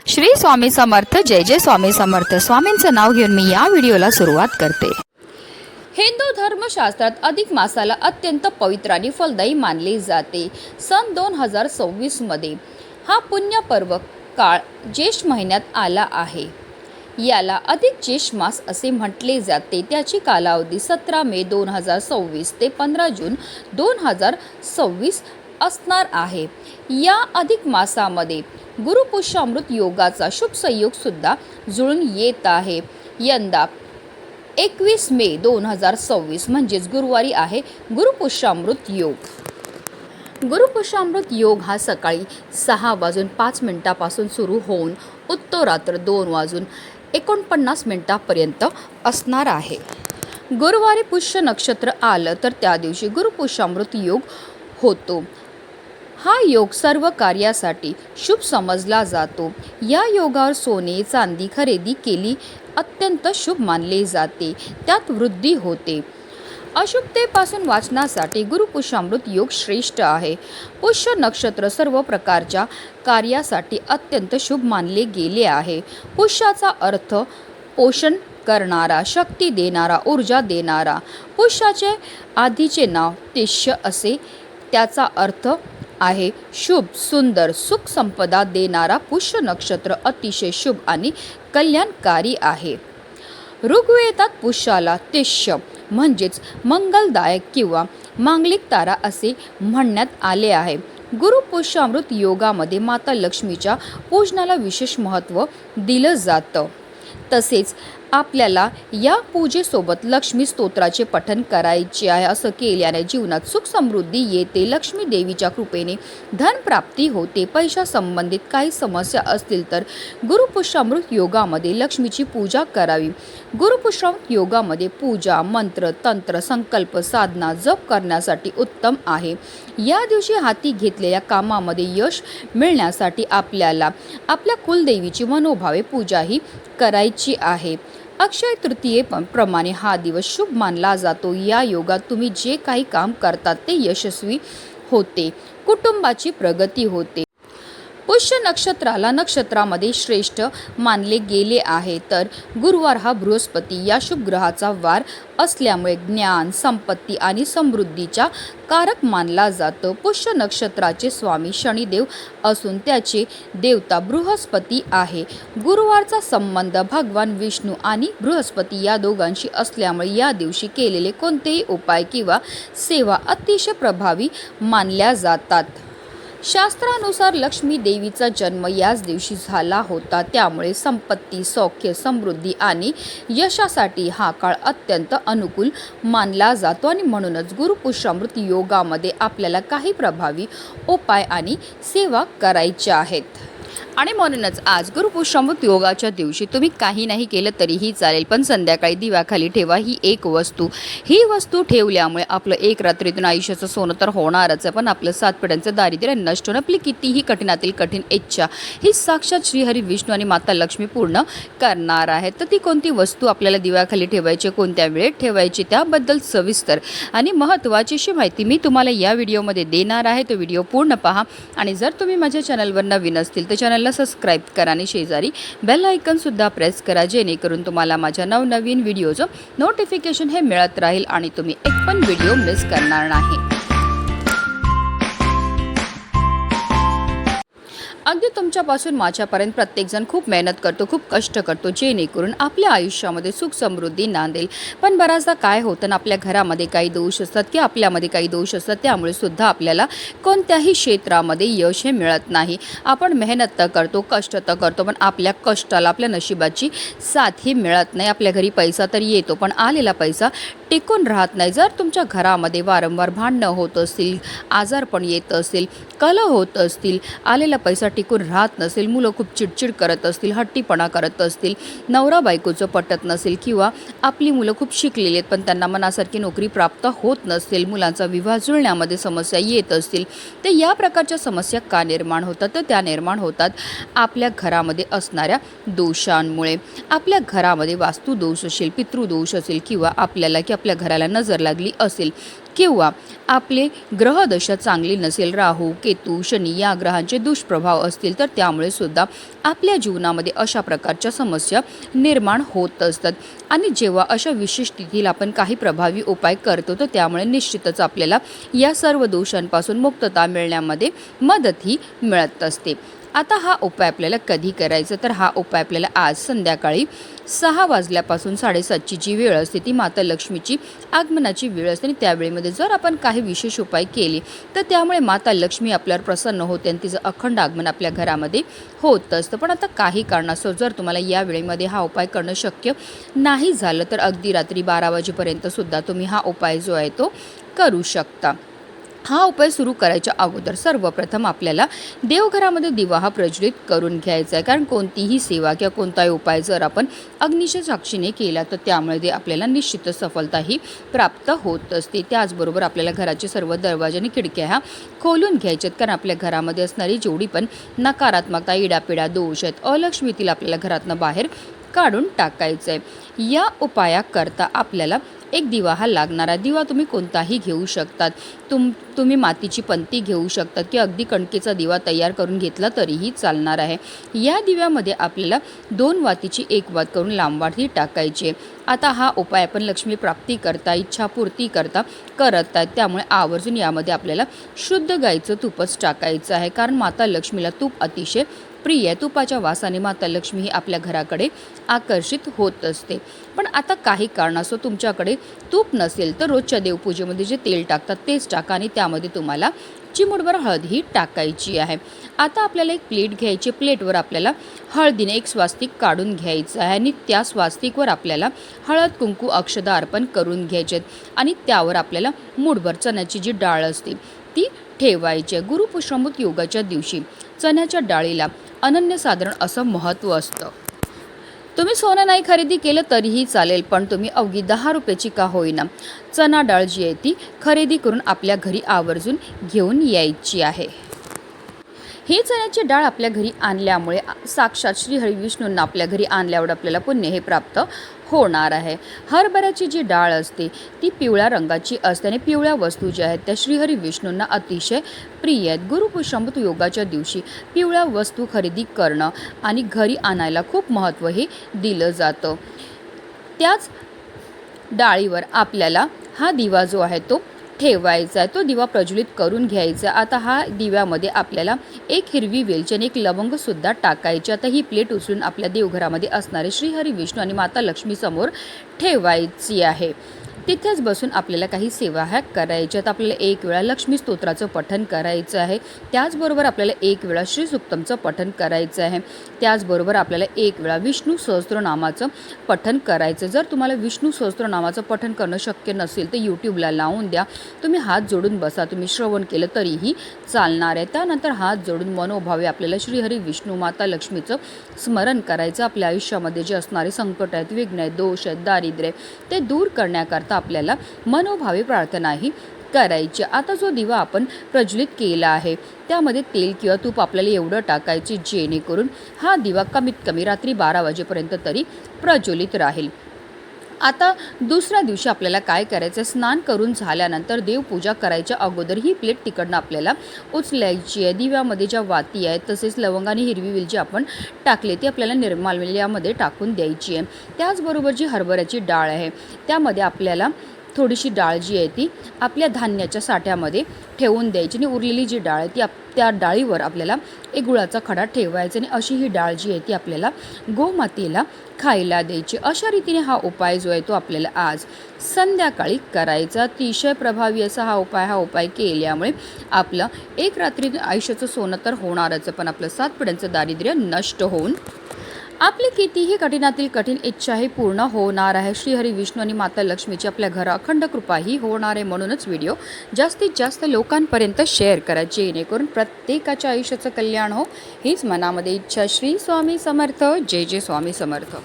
श्री स्वामी समर्थ. जय जय स्वामी समर्थ. स्वामींचं नाव घेऊन मी या व्हिडिओला सुरुवात करते. हिंदू धर्मशास्त्रात अधिक मासाला अत्यंत पवित्र आणि फलदायी मानले जाते. सन 2026 मध्ये हा पुण्यपर्व काळ ज्येष्ठ महिन्यात आला आहे. याला अधिक ज्येष्ठ मास असे म्हटले जाते. त्याची कालावधी 17 मे 2026 ते 15 जून 2026 असणार आहे. या अधिक मासामध्ये गुरुपुष्यामृत योगाचा शुभ संयोग सुद्धा जुळून येत आहे. यंदा 21 मे 2026 म्हणजेच गुरुवारी आहे गुरुपुष्यामृत योग. गुरुपुष्यामृत योग हा सकाळी 6:05 सुरू होऊन उत्तरात्र 2:49 पर्यंत असणार आहे. गुरुवारी पुष्य नक्षत्र आलं तर त्या दिवशी गुरुपुष्यामृत योग होतो. हा योग सर्व कार्यासाठी शुभ समजला जातो. या योगावर सोने चांदी खरेदी केली अत्यंत शुभ मानले जाते. त्यात वृद्धी होते. अशुभतेपासून वाचण्यासाठी गुरुपुष्यामृत योग श्रेष्ठ आहे. पुष्य नक्षत्र सर्व प्रकारच्या कार्यासाठी अत्यंत शुभ मानले गेले आहे. पुष्याचा अर्थ पोषण करणारा, शक्ती देणारा, ऊर्जा देणारा. पुष्याचे आधीचे नाव तिष्य असे. त्याचा अर्थ आहे शुभ, सुंदर, सुख संपदा देणारा. पुष्य नक्षत्र अतिशय शुभ आणि कल्याणकारी आहे. ऋग्वेदात पुष्याला तिष्य म्हणजेच मंगलदायक किंवा मांगलिक तारा असे म्हणण्यात आले आहे. गुरुपुष्यामृत योगामध्ये माता लक्ष्मीच्या पूजनाला विशेष महत्त्व दिलं जातं. तसेच आपल्याला या पूजेसोबत लक्ष्मी स्तोत्राचे पठण करायचे आहे. असं केल्याने जीवनात सुख समृद्धी येते. लक्ष्मी देवीच्या कृपेने धनप्राप्ती होते. पैशासंबंधित काही समस्या असतील तर गुरुपुष्यामृत योगामध्ये लक्ष्मीची पूजा करावी. गुरुपुष्यामृत योगामध्ये पूजा, मंत्र, तंत्र, संकल्प, साधना, जप करण्यासाठी उत्तम आहे. या दिवशी हाती घेतलेल्या कामामध्ये यश मिळण्यासाठी आपल्याला आपल्या कुलदेवीची मनोभावे पूजाही करायची आहे. अक्षय तृतीयेप्रमाणे हा दिवस शुभ मानला जातो. या योगात तुम्ही जे काही काम करतात ते यशस्वी होते. कुटुंबाची प्रगती होते. पुष्य नक्षत्राला नक्षत्रामध्ये श्रेष्ठ मानले गेले आहे. तर गुरुवार हा बृहस्पती या शुभ ग्रहाचा वार असल्यामुळे ज्ञान, संपत्ती आणि समृद्धीचा कारक मानला जातो. पुष्य नक्षत्राचे स्वामी शनिदेव असून त्याचे देवता बृहस्पती आहे. गुरुवारचा संबंध भगवान विष्णू आणि बृहस्पती या दोघांशी असल्यामुळे या दिवशी केलेले कोणतेही उपाय किंवा सेवा अतिशय प्रभावी मानल्या जातात. शास्त्रानुसार लक्ष्मी देवीचा जन्म याच दिवशी झाला होता. त्यामुळे संपत्ती, सौख्य, समृद्धी आणि यशासाठी हा काळ अत्यंत अनुकूल मानला जातो. आणि म्हणूनच गुरुपुष्यामृत योगामध्ये आपल्याला काही प्रभावी उपाय आणि सेवा करायच्या आहेत. आणि म्हणूनच आज गुरुपुष्यामृत योगाच्या दिवशी तुम्ही काही नाही केलं तरीही चालेल, पण संध्याकाळी दिव्याखाली ठेवा ही एक वस्तू. ही वस्तू ठेवल्यामुळे आपलं एक रात्रीतून आयुष्याचं सोनं तर होणारच आहे, पण आपलं 7 पिढ्यांचं दारिद्र्य नष्ट होणं, आपली कितीही कठीणातील कठीण इच्छा ही साक्षात श्रीहरी विष्णू आणि माता लक्ष्मी पूर्ण करणार आहेत. तर ती कोणती वस्तू आपल्याला दिव्याखाली ठेवायची, कोणत्या वेळेत ठेवायची, त्याबद्दल सविस्तर आणि महत्त्वाची अशी माहिती मी तुम्हाला या व्हिडिओमध्ये देणार आहे. तो व्हिडिओ पूर्ण पहा. आणि जर तुम्ही माझ्या चॅनलवर नवीन असतील तर चॅनलला सबस्क्राईब करा आणि शेजारी बेल आयकॉन सुद्धा प्रेस करा, जेणेकरून तुम्हाला माझ्या नवनवीन व्हिडिओचं नोटिफिकेशन हे मिळत राहील आणि तुम्ही एक पण व्हिडिओ मिस करणार नाही. अगदी तुमच्यापासून माझ्यापर्यंत प्रत्येकजण खूप मेहनत करतो, खूप कष्ट करतो, जेणेकरून आपल्या आयुष्यामध्ये सुख समृद्धी नांदेल. पण बऱ्याचदा काय होतं ना, आपल्या घरामध्ये काही दोष असतात किंवा आपल्यामध्ये काही दोष असतात, त्यामुळे सुद्धा आपल्याला कोणत्याही क्षेत्रामध्ये यश हे मिळत नाही. आपण मेहनत तर करतो, कष्ट तर करतो, पण आपल्या कष्टाला, आपल्या नशिबाची साथ ही मिळत नाही. आपल्या घरी पैसा तर येतो, पण आलेला पैसा टिकून राहत नाही. जर तुमच्या घरामध्ये वारंवार भांडणं होत असतील, आजारपण येत असेल, कलह होत असतील, आलेला पैसा टिकून राहत नसेल, मुलं खूप चिडचिड करत असतील, हट्टीपणा करत असतील, नवरा बायकोचं पटत नसेल किंवा आपली मुलं खूप शिकलेली आहेत पण त्यांना मनासारखी नोकरी प्राप्त होत नसेल, मुलांचा विवाह जुळण्यामध्ये समस्या येत असतील, तर या प्रकारच्या समस्या का निर्माण होतात? तर त्या निर्माण होतात आपल्या घरामध्ये असणाऱ्या दोषांमुळे. आपल्या घरामध्ये वास्तुदोष असेल, पितृदोष असेल किंवा आपल्याला की आपल्या घराला नजर लागली असेल, किंवा आपले ग्रहदशा चांगली नसेल, राहू केतू शनी या ग्रहांचे दुष्प्रभाव असतील तर त्यामुळे सुद्धा आपल्या जीवनामध्ये अशा प्रकारच्या समस्या निर्माण होत असतात. आणि जेव्हा अशा विशेष तिथीला आपण काही प्रभावी उपाय करतो तर त्यामुळे निश्चितच आपल्याला या सर्व दोषांपासून मुक्तता मिळण्यामध्ये मदतही मिळत असते. आता हा उपाय आपल्याला कधी करायचा, तर हा उपाय आपल्याला आज संध्याकाळी 6 वाजल्यापासून 7:30ची जी वेळ असते ती माता लक्ष्मीची आगमनाची वेळ असते. आणि त्यावेळेमध्ये जर आपण काही विशेष उपाय केले तर त्यामुळे माता लक्ष्मी आपल्यावर प्रसन्न होते आणि तिचं अखंड आगमन आपल्या घरामध्ये होत असतं. पण आता काही कारणास्तव जर तुम्हाला या वेळेमध्ये हा उपाय करणं शक्य नाही झालं तर अगदी रात्री 12 वाजेपर्यंत सुद्धा तुम्ही हा उपाय जो आहे तो करू शकता. हा उपाय सुरू करायच्या अगोदर सर्वप्रथम आपल्याला देवघरामध्ये दिवा हा प्रज्वलित करून घ्यायचा आहे. कारण कोणतीही सेवा किंवा कोणताही उपाय जर आपण अग्नीच्या साक्षीने केला तर त्यामुळे आपल्याला निश्चित सफलताही प्राप्त होत असते. त्याचबरोबर आपल्याला घराचे सर्व दरवाजे आणि खिडक्या ह्या खोलून घ्यायच्यात. कारण आपल्या घरामध्ये असणारी जेवढी पण नकारात्मकता, इडापिडा, दोष आहेत, अलक्ष्मीतील आपल्याला घरातनं बाहेर काढून टाकायचं आहे. या उपायाकरता आपल्याला एक दिवा हा लागणार आहे. दिवा तुम्ही कोणताही घेऊ शकतात. तुम्ही मातीची पंती घेऊ शकतात की अगदी कणकेचा दिवा तयार करून घेतला तरीही चालणार आहे. या दिव्यामध्ये आपल्याला 2 वातीची 1 वात करून लांबवाट ही टाकायची आहे. आता हा उपाय आपण लक्ष्मी प्राप्ती करता, इच्छापूर्ती करता करत आहेत. त्यामुळे आवर्जून यामध्ये आपल्याला शुद्ध गाईचं तूपच टाकायचं आहे. कारण माता लक्ष्मीला तूप अतिशय प्रिय आहे. तुपाच्या वासाने माता लक्ष्मी ही आपल्या घराकडे आकर्षित होत असते. पण आता काही कारणास्तव तुमच्याकडे तूप नसेल तर रोजच्या देवपूजेमध्ये जे तेल टाकतात तेच टाका आणि त्यामध्ये तुम्हाला चिमूटभर हळद ही टाकायची आहे. आता आपल्याला एक प्लेट घ्यायची. प्लेटवर आपल्याला हळदीने एक स्वास्तिक काढून घ्यायचं आहे आणि त्या स्वास्तिकवर आपल्याला हळद, कुंकू, अक्षदा अर्पण करून घ्यायचे आणि त्यावर आपल्याला मूठभर चण्याची जी डाळ असते ती ठेवायची आहे. गुरुपुष्यमृत योगाच्या दिवशी चण्याच्या डाळीला अनन्यसाधारण असं महत्त्व असतं. तुम्ही सोनं नाही खरेदी केलं तरीही चालेल, पण तुम्ही अवघी 10 रुपयाची का होईना चणा डाळ जी आहे ती खरेदी करून आपल्या घरी आवर्जून घेऊन यायची आहे. ही चण्याची डाळ आपल्या घरी आणल्यामुळे साक्षात श्रीहरी विष्णूंना आपल्या घरी आणल्यावर आपल्याला पुण्य हे प्राप्त होणार आहे. हरभऱ्याची जी डाळ असते ती पिवळ्या रंगाची असते आणि पिवळ्या वस्तू ज्या आहेत त्या श्रीहरी विष्णूंना अतिशय प्रिय आहेत. गुरुपुष्यमृत योगाच्या दिवशी पिवळ्या वस्तू खरेदी करणं आणि घरी आणायला खूप महत्त्व हे दिलं जातं. त्याच डाळीवर आपल्याला हा दिवा जो आहे तो ठेवायचा आहे. तो दिवा प्रज्वलित करून घ्यायचा. आता हा दिव्यामध्ये आपल्याला एक हिरवी वेलची आणि एक लवंगसुद्धा टाकायची. आता ही प्लेट उचलून आपल्या देवघरामध्ये असणारे श्रीहरी विष्णू आणि माता लक्ष्मी समोर ठेवायची आहे. तिथेच बसून आपल्याला काही सेवा ह्या करायच्यात. आपल्याला 1 वेळा लक्ष्मी स्तोत्राचं पठण करायचं आहे. त्याचबरोबर आपल्याला 1 वेळा श्रीसूक्तमचं पठण करायचं आहे. त्याचबरोबर आपल्याला 1 वेळा विष्णू सहस्त्रनामाचं पठण करायचं. जर तुम्हाला विष्णू सहस्त्रनामाचं पठण करणं शक्य नसेल तर यूट्यूबला लावून द्या. तुम्ही हात जोडून बसा. तुम्ही श्रवण केलं तरीही चालणार आहे. त्यानंतर हात जोडून मनोभावे आपल्याला श्रीहरी विष्णू माता लक्ष्मीचं स्मरण करायचं. आपल्या आयुष्यामध्ये जे असणारे संकट आहेत, विघ्न आहेत, दोष आहेत, दारिद्र्य ते दूर करण्याकरता आपल्याला मनोभावे प्रार्थनाही करायची. आता जो दिवा आपण प्रज्वलित केला आहे त्यामध्ये तेल किंवा तूप आपल्याला एवढं टाकायचे जेणेकरून हा दिवा कमीत कमी रात्री 12 वाजेपर्यंत तरी प्रज्वलित राहील. आता दुसऱ्या दिवशी आपल्याला काय करायचं, स्नान करून झाल्यानंतर देवपूजा करायच्या अगोदर ही प्लेट तिकडनं आपल्याला उचलायची आहे. दिव्यामध्ये ज्या वाती आहेत तसेच लवंग आणि हिरवी वेलची आपण टाकले ती आपल्याला निर्माल्यामध्ये टाकून द्यायची आहे. त्याचबरोबर जी हरभऱ्याची डाळ आहे त्यामध्ये आपल्याला थोडीशी डाळ जी आहे ती आपल्या धान्याच्या साठ्यामध्ये ठेवून द्यायची आणि उरलेली जी डाळ आहे ती त्या डाळीवर आपल्याला एक गुळाचा खडा ठेवायचा आणि अशी ही डाळ जी आहे ती आपल्याला गोमातेला खायला द्यायची. अशा रीतीने हा उपाय जो आहे तो आपल्याला आज संध्याकाळी करायचा. अतिशय प्रभावी असा हा उपाय केल्यामुळे आपलं एक रात्री आयुष्याचं सोनं तर होणारच, पण आपलं 7 पिढ्यांचं दारिद्र्य नष्ट होऊन आपली कितीही कठीणातील कठीण इच्छाही पूर्ण होणार आहे. श्रीहरी विष्णू आणि माता लक्ष्मीची आपल्या घरा अखंड कृपाही होणार आहे. म्हणूनच व्हिडिओ जास्तीत जास्त लोकांपर्यंत शेअर करा जेणेकरून प्रत्येकाच्या आयुष्याचं कल्याण हो हीच मनामध्ये इच्छा. श्री स्वामी समर्थ. जय जय स्वामी समर्थ.